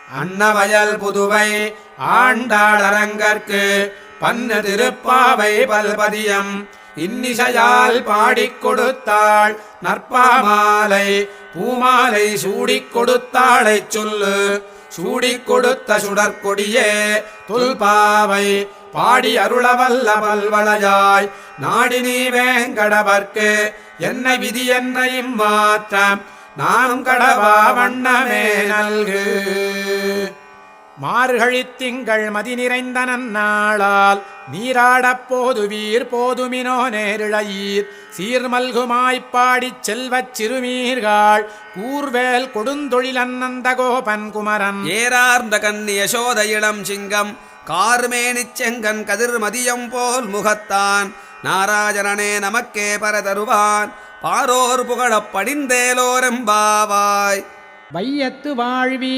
அன்னவயல் புதுவை ஆண்டாளரங்கற்கு பன்னு திருப்பாவை பல்பதியம் இன்னிசையால் பாடிக் கொடுத்தாள் நற்பாமாலை பூமாலை சூடிக் கொடுத்தாளை சொல்லு சூடிக் கொடுத்த சுடற்கொடியே துல்பாவை பாடி அருளவல்ல பல்வளையாய் நாடினி வேங்கடவர்க்கு என்ன விதி என்ன இம்மாற்றம் நாம் கடவா வண்ணமே நல்கு. மார்கழித் திங்கள் மதி நிறைந்த நன்னாளால் நீராடப் போதுவீர் போதுமினோ நேரிழையீர் சீர்மல்குமாய்ப்பாடிச் செல்வச் சிறுமீர்கள் கூர்வேல் கொடுந்தொழிலன்னந்த கோபன் குமரன் ஏறார்ந்த கண்ணி யசோத இளம் சிங்கம் கார்மேனிச் செங்கன் கதிர் மதியம் போல் முகத்தான் நாராஜனனே நமக்கே பரதருவான் பாரோர் புகழப் படிந்தேலோரெம்பாவாய். வையத்து வாழ்வி